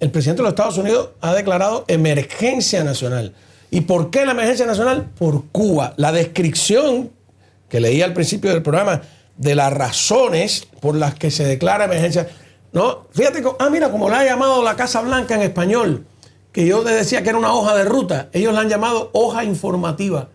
el presidente de los Estados Unidos ha declarado emergencia nacional. ¿Y por qué la emergencia nacional? Por Cuba. La descripción que leí al principio del programa de las razones por las que se declara emergencia. No, fíjate, mira, como la ha llamado la Casa Blanca en español, que yo te decía que era una hoja de ruta, ellos la han llamado hoja informativa.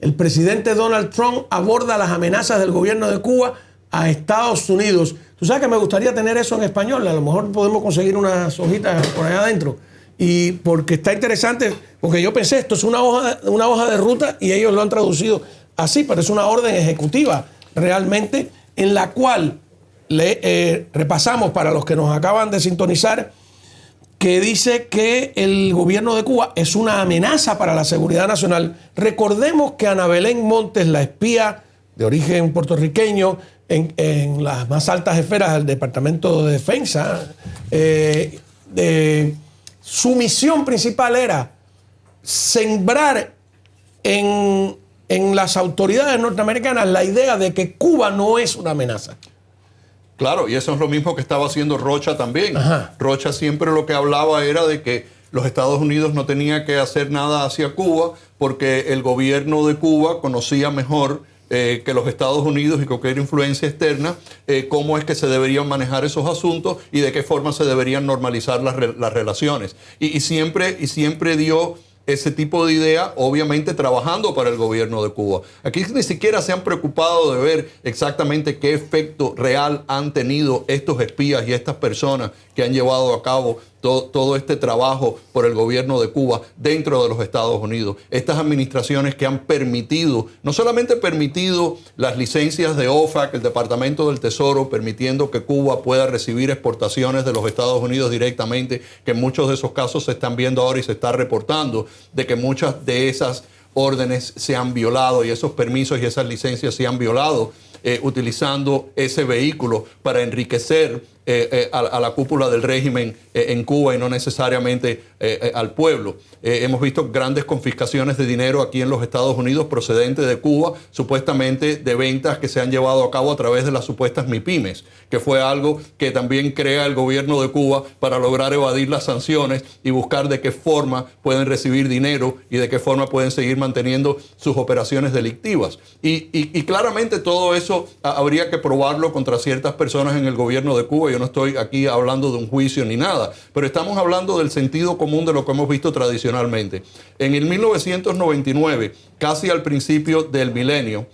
El presidente Donald Trump aborda las amenazas del gobierno de Cuba a Estados Unidos. Tú sabes que me gustaría tener eso en español, a lo mejor podemos conseguir unas hojitas por allá adentro. Y porque está interesante, porque yo pensé, esto es una hoja de ruta y ellos lo han traducido así, pero es una orden ejecutiva realmente en la cual repasamos para los que nos acaban de sintonizar, que dice que el gobierno de Cuba es una amenaza para la seguridad nacional. Recordemos que Ana Belén Montes, la espía de origen puertorriqueño, en las más altas esferas del Departamento de Defensa, su misión principal era sembrar en las autoridades norteamericanas la idea de que Cuba no es una amenaza. Claro, y eso es lo mismo que estaba haciendo Rocha también. Ajá. Rocha siempre lo que hablaba era de que los Estados Unidos no tenía que hacer nada hacia Cuba porque el gobierno de Cuba conocía mejor que los Estados Unidos y cualquier influencia externa, cómo es que se deberían manejar esos asuntos y de qué forma se deberían normalizar las relaciones. Y siempre dio ese tipo de idea, obviamente trabajando para el gobierno de Cuba. Aquí ni siquiera se han preocupado de ver exactamente qué efecto real han tenido estos espías y estas personas que han llevado a cabo todo este trabajo por el gobierno de Cuba dentro de los Estados Unidos. Estas administraciones que han permitido, no solamente permitido las licencias de OFAC, el Departamento del Tesoro, permitiendo que Cuba pueda recibir exportaciones de los Estados Unidos directamente, que en muchos de esos casos se están viendo ahora y se está reportando de que muchas de esas órdenes se han violado y esos permisos y esas licencias se han violado, utilizando ese vehículo para enriquecer a la cúpula del régimen en Cuba y no necesariamente al pueblo. Hemos visto grandes confiscaciones de dinero aquí en los Estados Unidos procedentes de Cuba, supuestamente de ventas que se han llevado a cabo a través de las supuestas MIPYMES, que fue algo que también crea el gobierno de Cuba para lograr evadir las sanciones y buscar de qué forma pueden recibir dinero y de qué forma pueden seguir manteniendo sus operaciones delictivas. Y claramente todo eso habría que probarlo contra ciertas personas en el gobierno de Cuba. Yo no estoy aquí hablando de un juicio ni nada, pero estamos hablando del sentido común de lo que hemos visto tradicionalmente. En el 1999, casi al principio del milenio,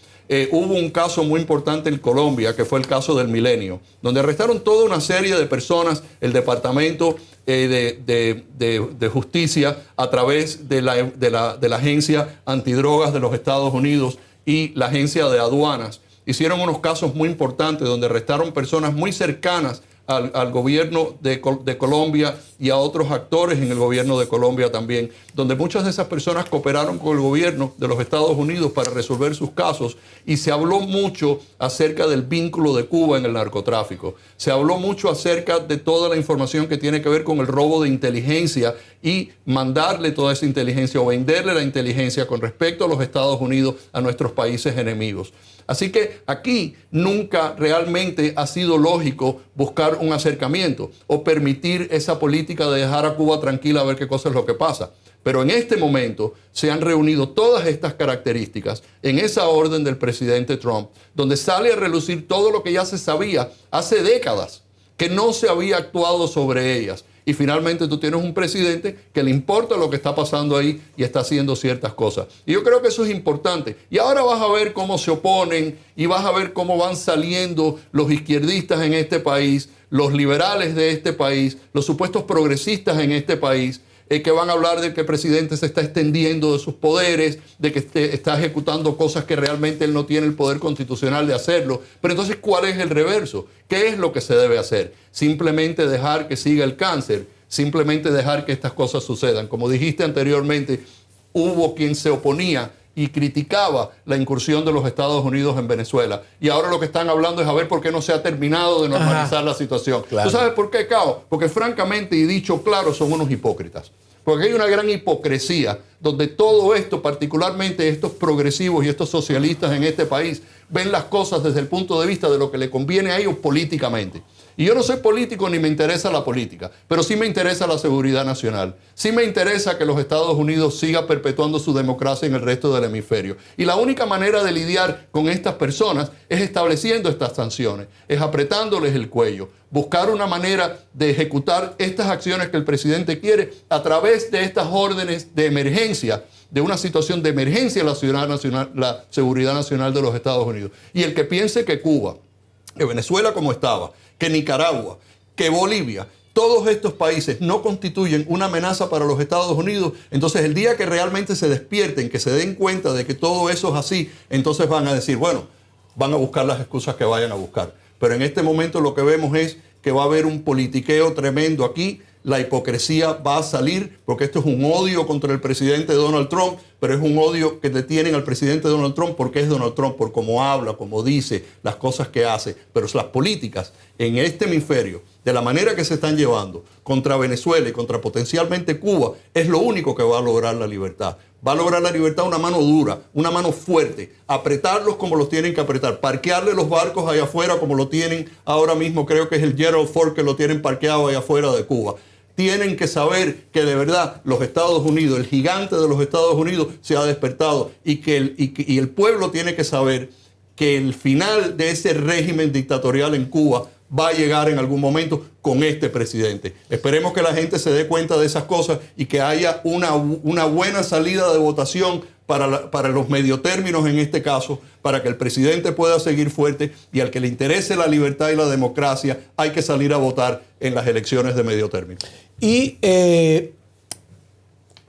hubo un caso muy importante en Colombia, que fue el caso del Milenio, donde arrestaron toda una serie de personas, el Departamento de Justicia, a través de la Agencia Antidrogas de los Estados Unidos y la Agencia de Aduanas. Hicieron unos casos muy importantes donde arrestaron personas muy cercanas al gobierno de Colombia y a otros actores en el gobierno de Colombia también, donde muchas de esas personas cooperaron con el gobierno de los Estados Unidos para resolver sus casos, y se habló mucho acerca del vínculo de Cuba en el narcotráfico. Se habló mucho acerca de toda la información que tiene que ver con el robo de inteligencia y mandarle toda esa inteligencia o venderle la inteligencia con respecto a los Estados Unidos a nuestros países enemigos. Así que aquí nunca realmente ha sido lógico buscar un acercamiento o permitir esa política de dejar a Cuba tranquila a ver qué cosa es lo que pasa. Pero en este momento se han reunido todas estas características en esa orden del presidente Trump, donde sale a relucir todo lo que ya se sabía hace décadas, que no se había actuado sobre ellas. Y finalmente tú tienes un presidente que le importa lo que está pasando ahí y está haciendo ciertas cosas. Y yo creo que eso es importante. Y ahora vas a ver cómo se oponen y vas a ver cómo van saliendo los izquierdistas en este país, los liberales de este país, los supuestos progresistas en este país, que van a hablar de que el presidente se está extendiendo de sus poderes, de que está ejecutando cosas que realmente él no tiene el poder constitucional de hacerlo. Pero entonces, ¿cuál es el reverso? ¿Qué es lo que se debe hacer? Simplemente dejar que siga el cáncer, simplemente dejar que estas cosas sucedan. Como dijiste anteriormente, hubo quien se oponía y criticaba la incursión de los Estados Unidos en Venezuela. Y ahora lo que están hablando es a ver por qué no se ha terminado de normalizar la situación. Claro. ¿Tú sabes por qué, Cao? Porque francamente y dicho claro, son unos hipócritas. Porque hay una gran hipocresía donde todo esto, particularmente estos progresivos y estos socialistas en este país, ven las cosas desde el punto de vista de lo que le conviene a ellos políticamente. Y yo no soy político ni me interesa la política, pero sí me interesa la seguridad nacional. Sí me interesa que los Estados Unidos sigan perpetuando su democracia en el resto del hemisferio. Y la única manera de lidiar con estas personas es estableciendo estas sanciones, es apretándoles el cuello, buscar una manera de ejecutar estas acciones que el presidente quiere a través de estas órdenes de emergencia, de una situación de emergencia en la seguridad nacional de los Estados Unidos. Y el que piense que Cuba, que Venezuela como estaba, que Nicaragua, que Bolivia, todos estos países no constituyen una amenaza para los Estados Unidos, entonces el día que realmente se despierten, que se den cuenta de que todo eso es así, entonces van a decir, bueno, van a buscar las excusas que vayan a buscar. Pero en este momento lo que vemos es que va a haber un politiqueo tremendo aquí. La hipocresía va a salir, porque esto es un odio contra el presidente Donald Trump, pero es un odio que le tienen al presidente Donald Trump porque es Donald Trump, por cómo habla, cómo dice, las cosas que hace. Pero las políticas en este hemisferio, de la manera que se están llevando contra Venezuela y contra potencialmente Cuba, es lo único que va a lograr la libertad. Va a lograr la libertad una mano dura, una mano fuerte, apretarlos como los tienen que apretar, parquearle los barcos allá afuera como lo tienen ahora mismo, creo que es el Gerald Ford que lo tienen parqueado allá afuera de Cuba. Tienen que saber que de verdad los Estados Unidos, el gigante de los Estados Unidos se ha despertado y que el pueblo tiene que saber que el final de ese régimen dictatorial en Cuba va a llegar en algún momento con este presidente. Esperemos que la gente se dé cuenta de esas cosas y que haya una buena salida de votación para los mediotérminos en este caso, para que el presidente pueda seguir fuerte, y al que le interese la libertad y la democracia hay que salir a votar en las elecciones de medio término. Y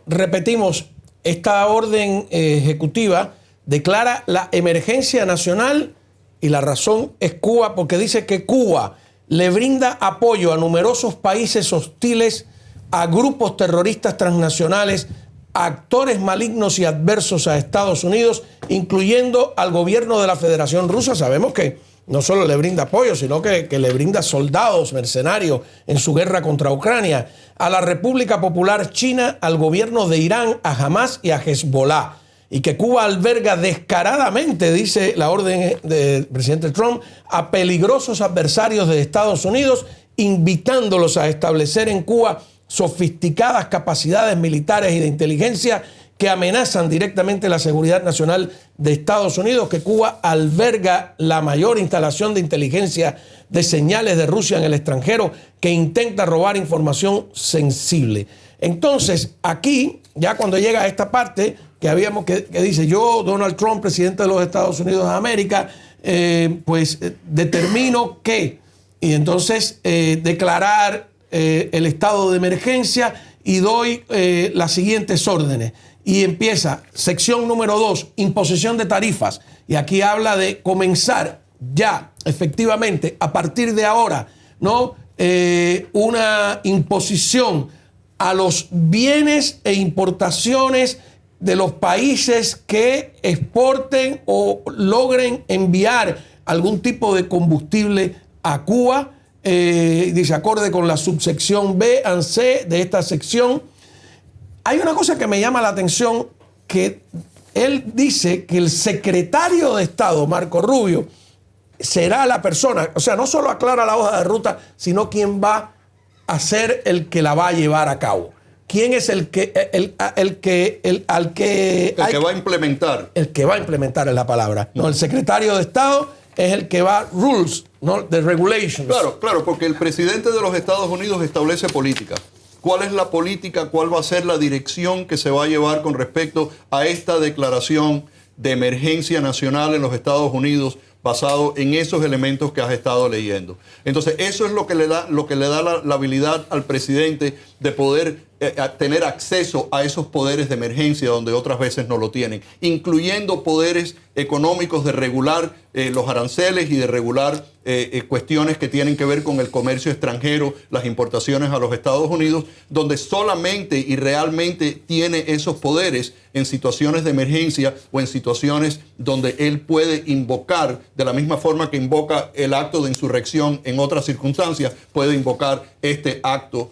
repetimos, esta orden ejecutiva declara la emergencia nacional y la razón es Cuba, porque dice que Cuba le brinda apoyo a numerosos países hostiles, a grupos terroristas transnacionales, a actores malignos y adversos a Estados Unidos, incluyendo al gobierno de la Federación Rusa. Sabemos que no solo le brinda apoyo, sino que le brinda soldados mercenarios en su guerra contra Ucrania, a la República Popular China, al gobierno de Irán, a Hamas y a Hezbollah. Y que Cuba alberga descaradamente, dice la orden del presidente Trump, a peligrosos adversarios de Estados Unidos, invitándolos a establecer en Cuba sofisticadas capacidades militares y de inteligencia que amenazan directamente la seguridad nacional de Estados Unidos, que Cuba alberga la mayor instalación de inteligencia de señales de Rusia en el extranjero, que intenta robar información sensible. Entonces, aquí, ya cuando llega a esta parte que dice, yo, Donald Trump, presidente de los Estados Unidos de América, determino que, y entonces declarar el estado de emergencia y doy las siguientes órdenes. Y empieza sección número 2, imposición de tarifas. Y aquí habla de comenzar ya, efectivamente, a partir de ahora, ¿no? Una imposición a los bienes e importaciones de los países que exporten o logren enviar algún tipo de combustible a Cuba. Dice, acorde con la subsección B and C de esta sección. Hay una cosa que me llama la atención, que él dice que el secretario de Estado, Marco Rubio, será la persona, o sea, no solo aclara la hoja de ruta, sino quien va a ser el que la va a llevar a cabo. ¿Quién es el que va a implementar? El que va a implementar es la palabra. No, el secretario de Estado es el que va rules, no the regulations. Claro, porque el presidente de los Estados Unidos establece política. ¿Cuál es la política? ¿Cuál va a ser la dirección que se va a llevar con respecto a esta declaración de emergencia nacional en los Estados Unidos, basado en esos elementos que has estado leyendo? Entonces, eso es lo que le da la habilidad al presidente de poder tener acceso a esos poderes de emergencia donde otras veces no lo tienen, incluyendo poderes económicos de regular los aranceles y de regular cuestiones que tienen que ver con el comercio extranjero, las importaciones a los Estados Unidos, donde solamente y realmente tiene esos poderes en situaciones de emergencia o en situaciones donde él puede invocar, de la misma forma que invoca el acto de insurrección en otras circunstancias, puede invocar este acto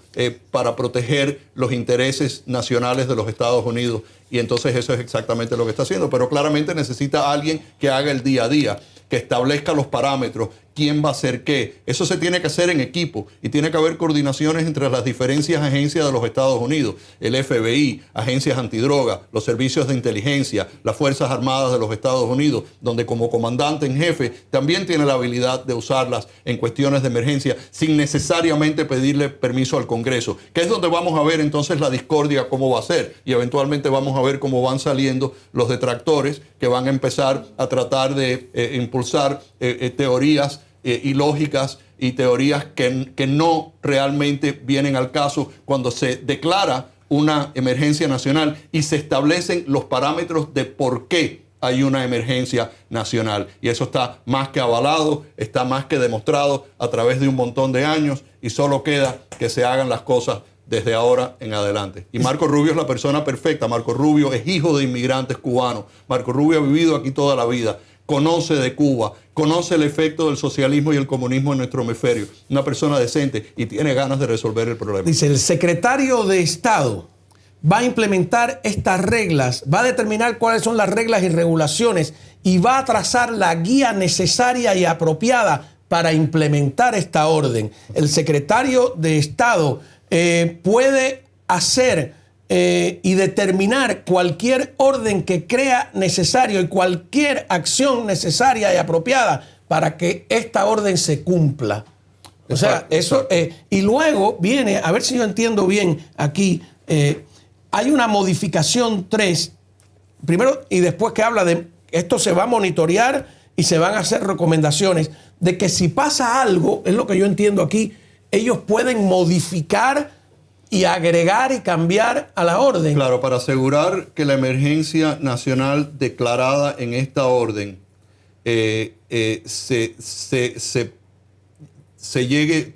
para proteger los intereses nacionales de los Estados Unidos. Y entonces eso es exactamente lo que está haciendo. Pero claramente necesita a alguien que haga el día a día, que establezca los parámetros, quién va a hacer qué. Eso se tiene que hacer en equipo y tiene que haber coordinaciones entre las diferentes agencias de los Estados Unidos, el FBI, agencias antidroga, los servicios de inteligencia, las Fuerzas Armadas de los Estados Unidos, donde como comandante en jefe también tiene la habilidad de usarlas en cuestiones de emergencia sin necesariamente pedirle permiso al Congreso, que es donde vamos a ver entonces la discordia cómo va a ser, y eventualmente vamos a ver cómo van saliendo los detractores que van a empezar a tratar de impulsar teorías ilógicas y teorías que no realmente vienen al caso cuando se declara una emergencia nacional y se establecen los parámetros de por qué hay una emergencia nacional. Y eso está más que avalado, está más que demostrado a través de un montón de años, y solo queda que se hagan las cosas desde ahora en adelante. Y Marco Rubio es la persona perfecta. Marco Rubio es hijo de inmigrantes cubanos. Marco Rubio ha vivido aquí toda la vida. Conoce de Cuba, conoce el efecto del socialismo y el comunismo en nuestro hemisferio. Una persona decente y tiene ganas de resolver el problema. Dice, el secretario de Estado va a implementar estas reglas, va a determinar cuáles son las reglas y regulaciones y va a trazar la guía necesaria y apropiada para implementar esta orden. El secretario de Estado puede hacer y determinar cualquier orden que crea necesario y cualquier acción necesaria y apropiada para que esta orden se cumpla. O sea, eso. Y luego viene, a ver si yo entiendo bien aquí, hay una modificación 3, primero y después, que habla de esto se va a monitorear y se van a hacer recomendaciones de que si pasa algo, es lo que yo entiendo aquí, ellos pueden modificar y agregar y cambiar a la orden. Claro, para asegurar que la emergencia nacional declarada en esta orden se llegue,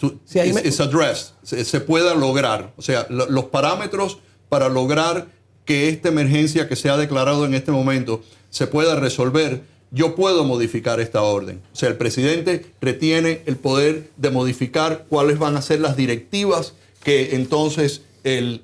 se pueda lograr. O sea, los parámetros para lograr que esta emergencia que se ha declarado en este momento se pueda resolver, yo puedo modificar esta orden. O sea, el presidente retiene el poder de modificar cuáles van a ser las directivas que entonces el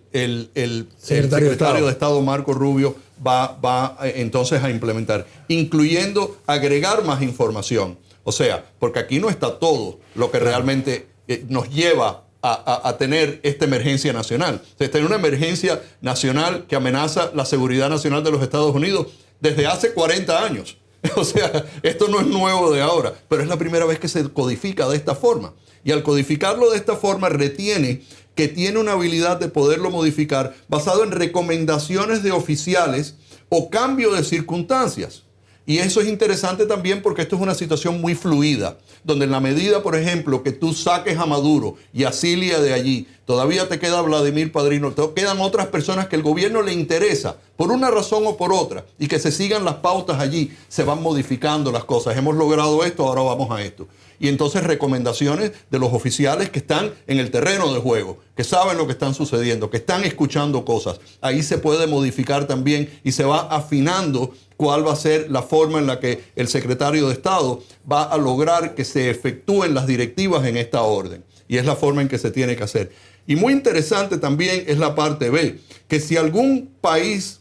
secretario de Estado Marco Rubio va entonces a implementar, incluyendo agregar más información. O sea, porque aquí no está todo lo que realmente nos lleva a tener esta emergencia nacional. O sea, tener una emergencia nacional que amenaza la seguridad nacional de los Estados Unidos desde hace 40 años. O sea, esto no es nuevo de ahora, pero es la primera vez que se codifica de esta forma. Y al codificarlo de esta forma, retiene que tiene una habilidad de poderlo modificar basado en recomendaciones de oficiales o cambio de circunstancias. Y eso es interesante también porque esto es una situación muy fluida, donde en la medida, por ejemplo, que tú saques a Maduro y a Cilia de allí, todavía te queda Vladimir Padrino, te quedan otras personas que el gobierno le interesa, por una razón o por otra, y que se sigan las pautas allí, se van modificando las cosas. Hemos logrado esto, ahora vamos a esto. Y entonces recomendaciones de los oficiales que están en el terreno de juego, que saben lo que están sucediendo, que están escuchando cosas. Ahí se puede modificar también y se va afinando cuál va a ser la forma en la que el secretario de Estado va a lograr que se efectúen las directivas en esta orden. Y es la forma en que se tiene que hacer. Y muy interesante también es la parte B, que si algún país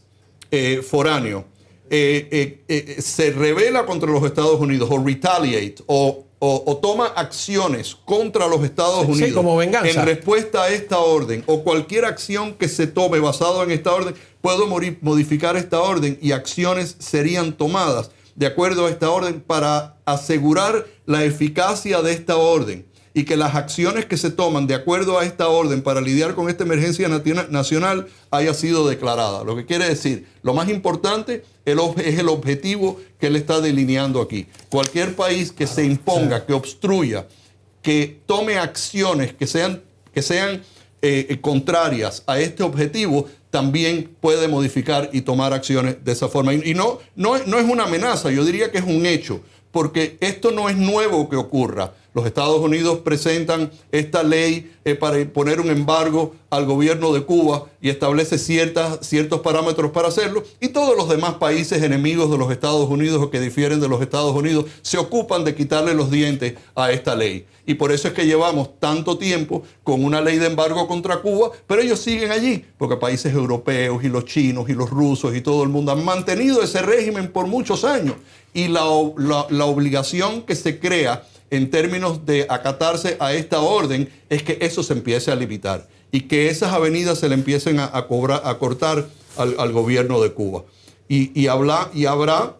foráneo se rebela contra los Estados Unidos o retaliate o toma acciones contra los Estados Unidos como venganza, en respuesta a esta orden, o cualquier acción que se tome basado en esta orden, puedo modificar esta orden y acciones serían tomadas de acuerdo a esta orden para asegurar la eficacia de esta orden y que las acciones que se toman de acuerdo a esta orden para lidiar con esta emergencia nacional haya sido declarada. Lo que quiere decir, lo más importante es el objetivo que él está delineando aquí. Cualquier país que se imponga, que obstruya, que tome acciones que sean contrarias a este objetivo, también puede modificar y tomar acciones de esa forma. Y no es una amenaza, yo diría que es un hecho, porque esto no es nuevo que ocurra. Los Estados Unidos presentan esta ley para poner un embargo al gobierno de Cuba y establece ciertos parámetros para hacerlo. Y todos los demás países enemigos de los Estados Unidos o que difieren de los Estados Unidos se ocupan de quitarle los dientes a esta ley. Y por eso es que llevamos tanto tiempo con una ley de embargo contra Cuba, pero ellos siguen allí, porque países europeos y los chinos y los rusos y todo el mundo han mantenido ese régimen por muchos años. Y la obligación que se crea en términos de acatarse a esta orden es que eso se empiece a limitar y que esas avenidas se le empiecen a cortar al gobierno de Cuba. Y habrá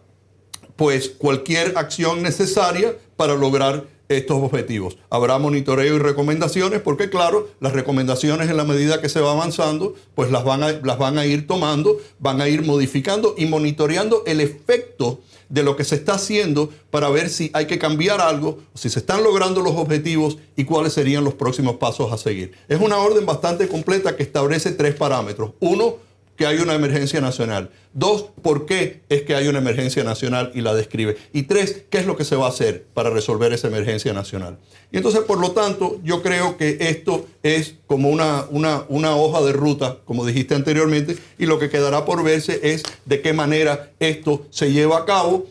pues cualquier acción necesaria para lograr estos objetivos. Habrá monitoreo y recomendaciones porque, claro, las recomendaciones en la medida que se va avanzando, pues las van a ir tomando, van a ir modificando y monitoreando el efecto de lo que se está haciendo para ver si hay que cambiar algo, si se están logrando los objetivos y cuáles serían los próximos pasos a seguir. Es una orden bastante completa que establece 3 parámetros. 1, que hay una emergencia nacional. 2, por qué es que hay una emergencia nacional y la describe. Y 3, qué es lo que se va a hacer para resolver esa emergencia nacional. Y entonces, por lo tanto, yo creo que esto es como una hoja de ruta, como dijiste anteriormente, y lo que quedará por verse es de qué manera esto se lleva a cabo,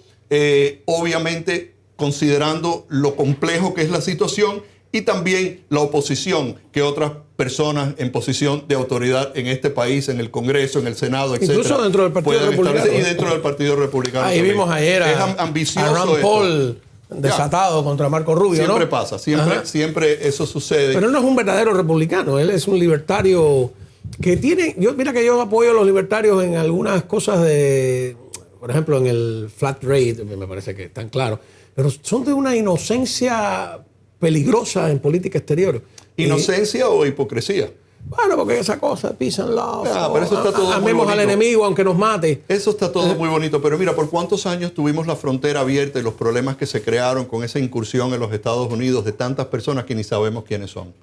obviamente considerando lo complejo que es la situación y también la oposición que otras personas en posición de autoridad en este país, en el Congreso, en el Senado, etc. Incluso dentro del Partido Republicano. Y dentro del Partido Republicano. Ahí también. vimos ayer a Rand Paul desatado contra Marco Rubio, siempre ¿no? Pasa, siempre eso sucede. Pero él no es un verdadero republicano, él es un libertario que tiene... Mira que yo apoyo a los libertarios en algunas cosas de... Por ejemplo, en el flat rate, me parece que están claros. Pero son de una inocencia peligrosa en política exterior. ¿Inocencia o hipocresía? Bueno, porque esa cosa, peace and love. Pero eso está todo amemos al enemigo aunque nos mate. Eso está todo muy bonito, pero mira, ¿por cuántos años tuvimos la frontera abierta y los problemas que se crearon con esa incursión en los Estados Unidos de tantas personas que ni sabemos quiénes son?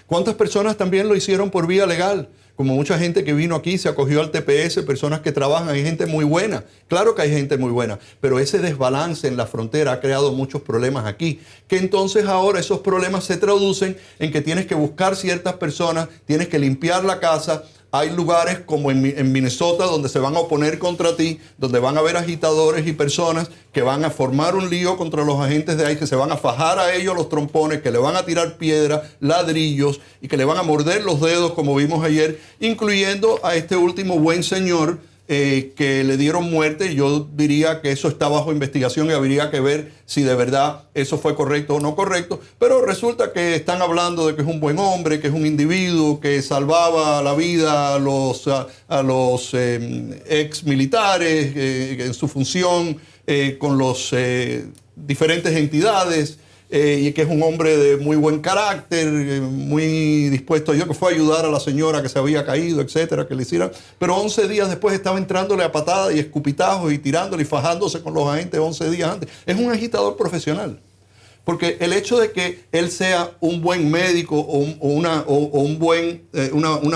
¿Cuántas personas también lo hicieron por vía legal? Como mucha gente que vino aquí, se acogió al TPS, personas que trabajan, hay gente muy buena. Claro que hay gente muy buena, pero ese desbalance en la frontera ha creado muchos problemas aquí. Que entonces ahora esos problemas se traducen en que tienes que buscar ciertas personas, tienes que limpiar la casa. Hay lugares como en Minnesota donde se van a oponer contra ti, donde van a haber agitadores y personas que van a formar un lío contra los agentes de ahí, que se van a fajar a ellos los trompones, que le van a tirar piedra, ladrillos y que le van a morder los dedos, como vimos ayer, incluyendo a este último buen señor que le dieron muerte. Yo diría que eso está bajo investigación y habría que ver si de verdad eso fue correcto o no correcto, pero resulta que están hablando de que es un buen hombre, que es un individuo que salvaba la vida a los ex militares en su función con los diferentes entidades. Y que es un hombre de muy buen carácter, muy dispuesto. Yo que fue a ayudar a la señora que se había caído, etcétera, que le hicieran. Pero 11 días después estaba entrándole a patadas y escupitajos y tirándole y fajándose con los agentes 11 días antes. Es un agitador profesional. Porque el hecho de que él sea un buen médico o una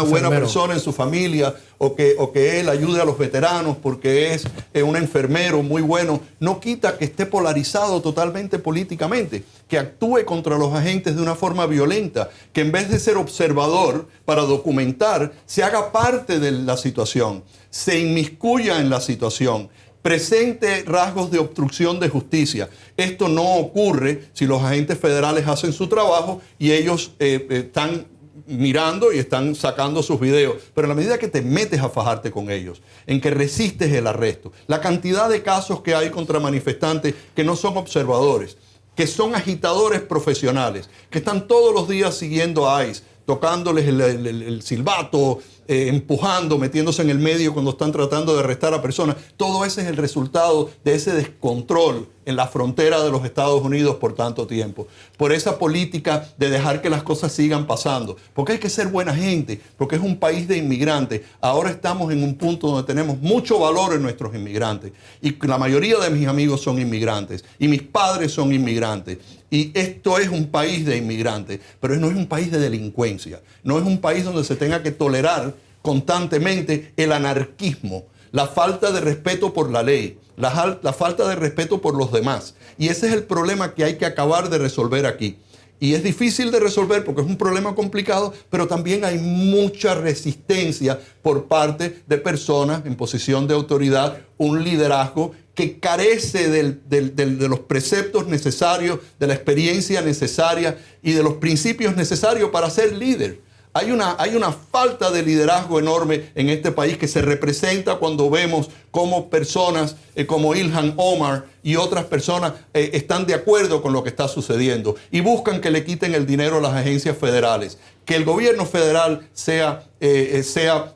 buena persona en su familia o que él ayude a los veteranos porque es un enfermero muy bueno, no quita que esté polarizado totalmente políticamente, que actúe contra los agentes de una forma violenta, que en vez de ser observador para documentar, se haga parte de la situación, se inmiscuya en la situación, presente rasgos de obstrucción de justicia. Esto no ocurre si los agentes federales hacen su trabajo y ellos están mirando y están sacando sus videos. Pero en la medida que te metes a fajarte con ellos, en que resistes el arresto, la cantidad de casos que hay contra manifestantes que no son observadores, que son agitadores profesionales, que están todos los días siguiendo a ICE, tocándoles el silbato, empujando, metiéndose en el medio cuando están tratando de arrestar a personas. Todo ese es el resultado de ese descontrol en la frontera de los Estados Unidos por tanto tiempo. Por esa política de dejar que las cosas sigan pasando. Porque hay que ser buena gente, porque es un país de inmigrantes. Ahora estamos en un punto donde tenemos mucho valor en nuestros inmigrantes. Y la mayoría de mis amigos son inmigrantes. Y mis padres son inmigrantes. Y esto es un país de inmigrantes, pero no es un país de delincuencia. No es un país donde se tenga que tolerar constantemente el anarquismo, la falta de respeto por la ley, la falta de respeto por los demás. Y ese es el problema que hay que acabar de resolver aquí. Y es difícil de resolver porque es un problema complicado, pero también hay mucha resistencia por parte de personas en posición de autoridad, un liderazgo que carece de los preceptos necesarios, de la experiencia necesaria y de los principios necesarios para ser líder. Hay una falta de liderazgo enorme en este país que se representa cuando vemos cómo personas como Ilhan Omar y otras personas están de acuerdo con lo que está sucediendo y buscan que le quiten el dinero a las agencias federales, que el gobierno federal sea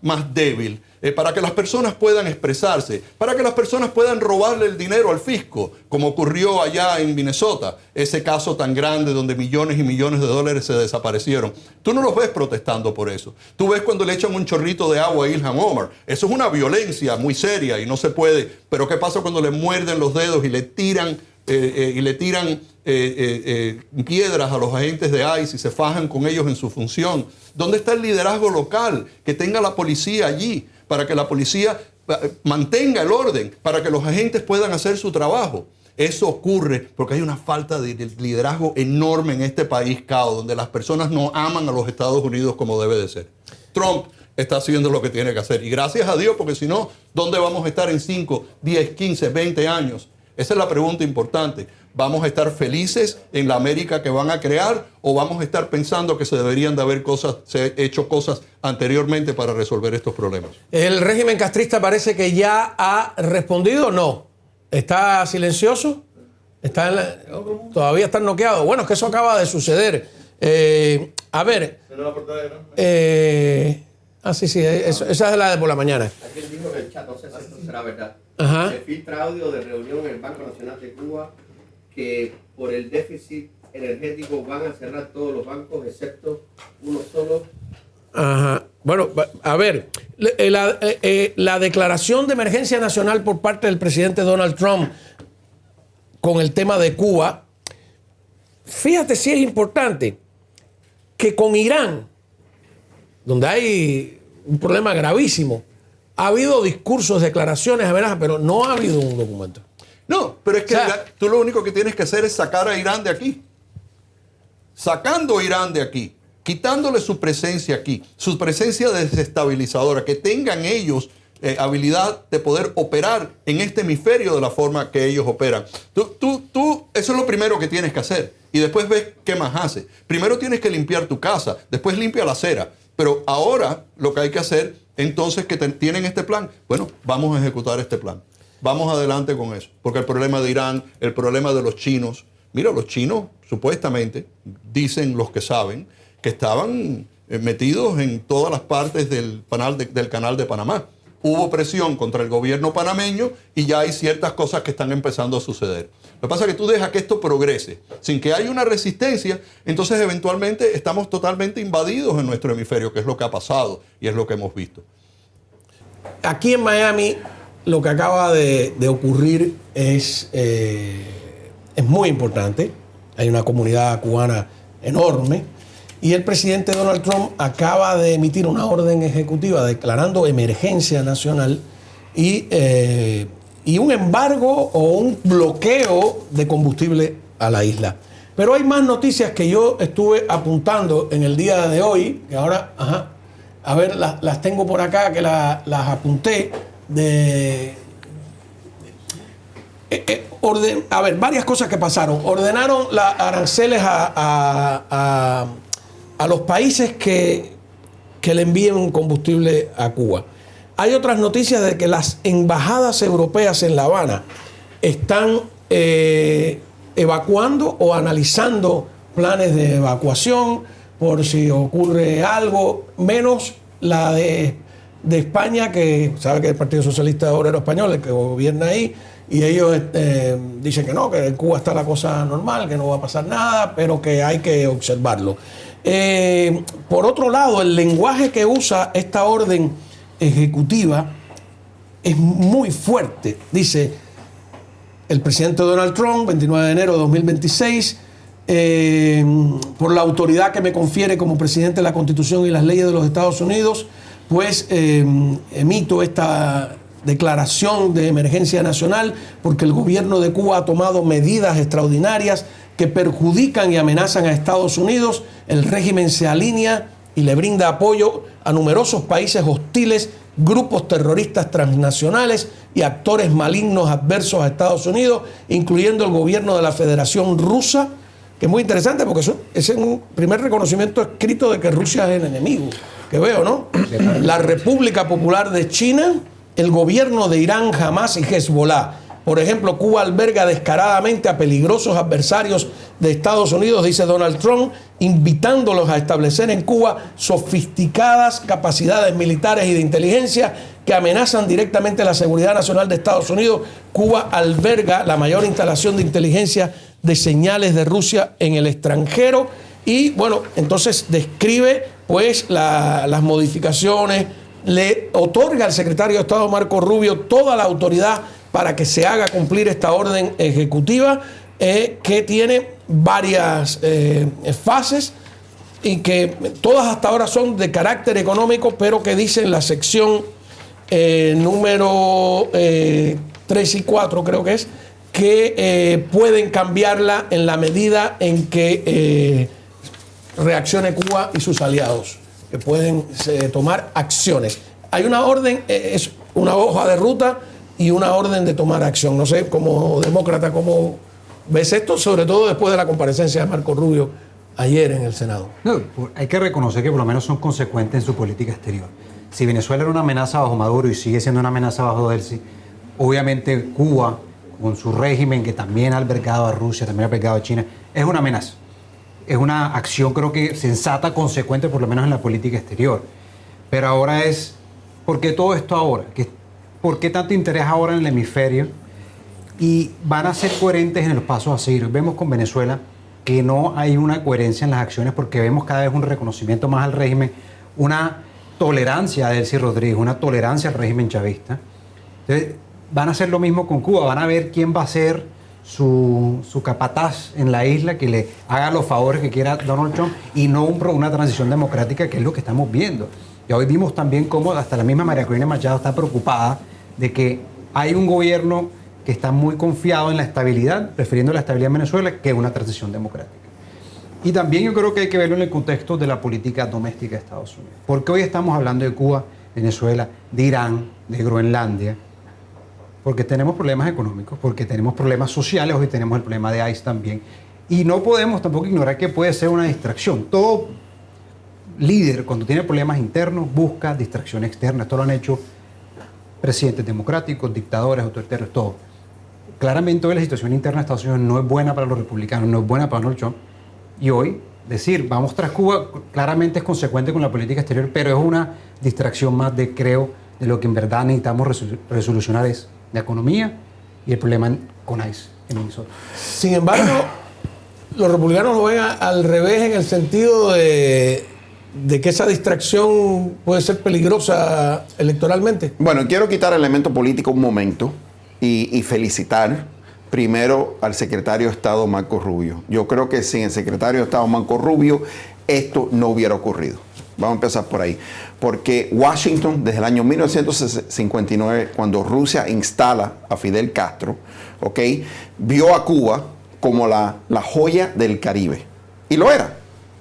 más débil. Para que las personas puedan expresarse, para que las personas puedan robarle el dinero al fisco, como ocurrió allá en Minnesota, ese caso tan grande donde millones y millones de dólares se desaparecieron. Tú no los ves protestando por eso. Tú ves cuando le echan un chorrito de agua a Ilhan Omar. Eso es una violencia muy seria y no se puede. Pero ¿qué pasa cuando le muerden los dedos y le tiran piedras a los agentes de ICE y se fajan con ellos en su función? ¿Dónde está el liderazgo local que tenga la policía allí para que la policía mantenga el orden, para que los agentes puedan hacer su trabajo? Eso ocurre porque hay una falta de liderazgo enorme en este país, Cao, donde las personas no aman a los Estados Unidos como debe de ser. Trump está haciendo lo que tiene que hacer y gracias a Dios, porque si no, ¿dónde vamos a estar en 5, 10, 15, 20 años? Esa es la pregunta importante. ¿Vamos a estar felices en la América que van a crear o vamos a estar pensando que se deberían de haber hecho cosas anteriormente para resolver estos problemas? ¿El régimen castrista parece que ya ha respondido o no? ¿Está silencioso? ¿Todavía están noqueados? Bueno, es que eso acaba de suceder. A ver. Sí, esa es la de por la mañana. Aquí dijo en el chat, no sé si esto será verdad. Ajá. Se filtra audio de reunión en el Banco Nacional de Cuba que por el déficit energético van a cerrar todos los bancos excepto uno solo. Ajá. Bueno, a ver, la declaración de emergencia nacional por parte del presidente Donald Trump con el tema de Cuba, fíjate si es importante que con Irán, donde hay un problema gravísimo, ha habido discursos, declaraciones, amenazas, pero no ha habido un documento. No, pero es que tú lo único que tienes que hacer es sacar a Irán de aquí. Sacando a Irán de aquí, quitándole su presencia aquí, su presencia desestabilizadora, que tengan ellos habilidad de poder operar en este hemisferio de la forma que ellos operan. Eso es lo primero que tienes que hacer. Y después ves qué más hace. Primero tienes que limpiar tu casa, después limpia la acera. Pero ahora lo que hay que hacer, entonces que tienen este plan, bueno, vamos a ejecutar este plan. Vamos adelante con eso. Porque el problema de Irán, el problema de los chinos, mira, los chinos supuestamente, dicen los que saben, que estaban metidos en todas las partes del canal de Panamá. Hubo presión contra el gobierno panameño y ya hay ciertas cosas que están empezando a suceder. Lo que pasa es que tú dejas que esto progrese sin que haya una resistencia, entonces eventualmente estamos totalmente invadidos en nuestro hemisferio, que es lo que ha pasado y es lo que hemos visto. Aquí en Miami lo que acaba de ocurrir es muy importante. Hay una comunidad cubana enorme. Y el presidente Donald Trump acaba de emitir una orden ejecutiva declarando emergencia nacional y un embargo o un bloqueo de combustible a la isla. Pero hay más noticias que yo estuve apuntando en el día de hoy, que ahora, a ver, las tengo por acá, que las apunté. A ver, varias cosas que pasaron. Ordenaron las aranceles a los países que le envíen combustible a Cuba. Hay otras noticias de que las embajadas europeas en La Habana están evacuando o analizando planes de evacuación por si ocurre algo, menos la de España, que sabe que el Partido Socialista Obrero Español, el que gobierna ahí, y ellos dicen que no, que en Cuba está la cosa normal, que no va a pasar nada, pero que hay que observarlo. Por otro lado, el lenguaje que usa esta orden ejecutiva es muy fuerte. Dice el presidente Donald Trump, 29 de enero de 2026, por la autoridad que me confiere como presidente de la Constitución y las leyes de los Estados Unidos, pues emito esta declaración de emergencia nacional porque el gobierno de Cuba ha tomado medidas extraordinarias que perjudican y amenazan a Estados Unidos. El régimen se alinea y le brinda apoyo a numerosos países hostiles, grupos terroristas transnacionales y actores malignos adversos a Estados Unidos, incluyendo el gobierno de la Federación Rusa, que es muy interesante porque es un primer reconocimiento escrito de que Rusia es el enemigo, que veo, ¿no? La República Popular de China, el gobierno de Irán, Hamas y Hezbollah. Por ejemplo, Cuba alberga descaradamente a peligrosos adversarios de Estados Unidos, dice Donald Trump, invitándolos a establecer en Cuba sofisticadas capacidades militares y de inteligencia que amenazan directamente la seguridad nacional de Estados Unidos. Cuba alberga la mayor instalación de inteligencia de señales de Rusia en el extranjero. Y bueno, entonces describe pues las modificaciones, le otorga al secretario de Estado Marco Rubio toda la autoridad para que se haga cumplir esta orden ejecutiva que tiene varias fases y que todas hasta ahora son de carácter económico, pero que dice en la sección número 3 y 4, creo que es, que pueden cambiarla en la medida en que reaccione Cuba y sus aliados, que pueden tomar acciones. Hay una orden, es una hoja de ruta y una orden de tomar acción. No sé, como demócrata, ¿cómo ves esto? Sobre todo después de la comparecencia de Marco Rubio ayer en el Senado. No, hay que reconocer que por lo menos son consecuentes en su política exterior. Si Venezuela era una amenaza bajo Maduro y sigue siendo una amenaza bajo Delcy, obviamente Cuba, con su régimen que también ha albergado a Rusia, también ha albergado a China, es una amenaza. Es una acción, creo que sensata, consecuente, por lo menos en la política exterior. Pero ahora es, ¿por qué todo esto ahora? ¿Por qué tanto interés ahora en el hemisferio? Y van a ser coherentes en los pasos a seguir. Vemos con Venezuela que no hay una coherencia en las acciones porque vemos cada vez un reconocimiento más al régimen, una tolerancia a Delcy Rodríguez, una tolerancia al régimen chavista. Entonces, van a hacer lo mismo con Cuba, van a ver quién va a ser su capataz en la isla, que le haga los favores que quiera Donald Trump y no una transición democrática, que es lo que estamos viendo. Y hoy vimos también cómo hasta la misma María Corina Machado está preocupada de que hay un gobierno que está muy confiado en la estabilidad, prefiriendo la estabilidad en Venezuela que una transición democrática. Y también yo creo que hay que verlo en el contexto de la política doméstica de Estados Unidos. Porque hoy estamos hablando de Cuba, Venezuela, de Irán, de Groenlandia, porque tenemos problemas económicos, porque tenemos problemas sociales, hoy tenemos el problema de ICE también. Y no podemos tampoco ignorar que puede ser una distracción. Todo líder, cuando tiene problemas internos, busca distracción externa. Esto lo han hecho presidentes democráticos, dictadores, autoritarios, todo. Claramente hoy la situación interna de Estados Unidos no es buena para los republicanos, no es buena para Donald Trump. Y hoy decir, vamos tras Cuba, claramente es consecuente con la política exterior, pero es una distracción más de, creo, de lo que en verdad necesitamos resolucionar es la economía y el problema con ICE en Minnesota. Sin embargo, los republicanos lo ven al revés en el sentido de que esa distracción puede ser peligrosa electoralmente. Bueno, quiero quitar el elemento político un momento y felicitar primero al secretario de Estado Marco Rubio. Yo creo que sin el secretario de Estado Marco Rubio esto no hubiera ocurrido. Vamos a empezar por ahí. Porque Washington, desde el año 1959, cuando Rusia instala a Fidel Castro, vio a Cuba como la joya del Caribe. Y lo era.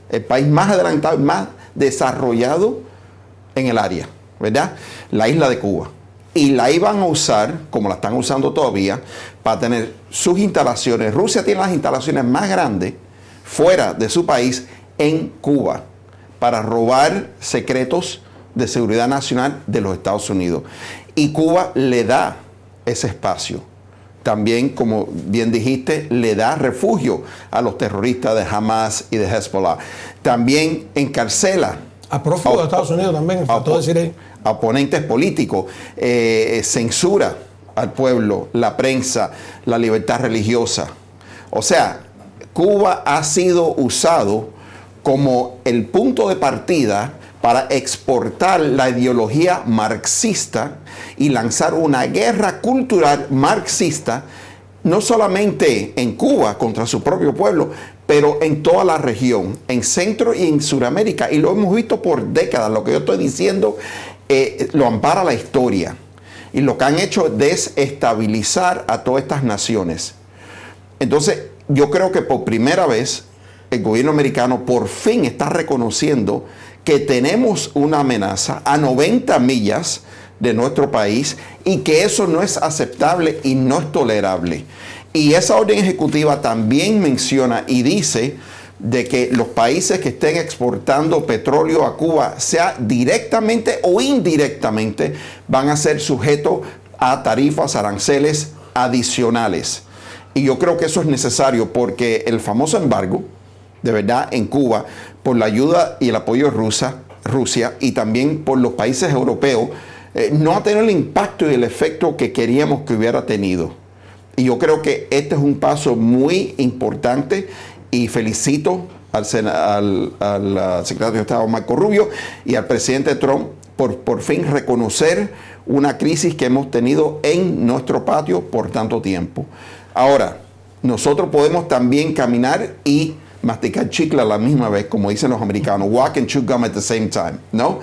El país más adelantado, más desarrollado en el área, ¿verdad? La isla de Cuba. Y la iban a usar, como la están usando todavía, para tener sus instalaciones. Rusia tiene las instalaciones más grandes fuera de su país en Cuba, para robar secretos de seguridad nacional de los Estados Unidos. Y Cuba le da ese espacio. También, como bien dijiste, le da refugio a los terroristas de Hamas y de Hezbollah. También encarcela a prófugos de Estados Unidos también, faltó decir ahí. Oponentes políticos, censura al pueblo, la prensa, la libertad religiosa. O sea, Cuba ha sido usado como el punto de partida para exportar la ideología marxista y lanzar una guerra cultural marxista, no solamente en Cuba contra su propio pueblo, pero en toda la región, en Centro y en Sudamérica. Y lo hemos visto por décadas. Lo que yo estoy diciendo lo ampara la historia. Y lo que han hecho es desestabilizar a todas estas naciones. Entonces, yo creo que por primera vez el gobierno americano por fin está reconociendo que tenemos una amenaza a 90 millas de nuestro país y que eso no es aceptable y no es tolerable. Y esa orden ejecutiva también menciona y dice de que los países que estén exportando petróleo a Cuba, sea directamente o indirectamente, van a ser sujetos a tarifas, aranceles adicionales. Y yo creo que eso es necesario porque el famoso embargo, de verdad, en Cuba, por la ayuda y el apoyo de Rusia y también por los países europeos, no ha tenido el impacto y el efecto que queríamos que hubiera tenido. Y yo creo que este es un paso muy importante y felicito al secretario de Estado Marco Rubio y al presidente Trump por fin reconocer una crisis que hemos tenido en nuestro patio por tanto tiempo. Ahora, nosotros podemos también caminar y masticar chicle a la misma vez, como dicen los americanos, walk and chew gum at the same time, ¿no?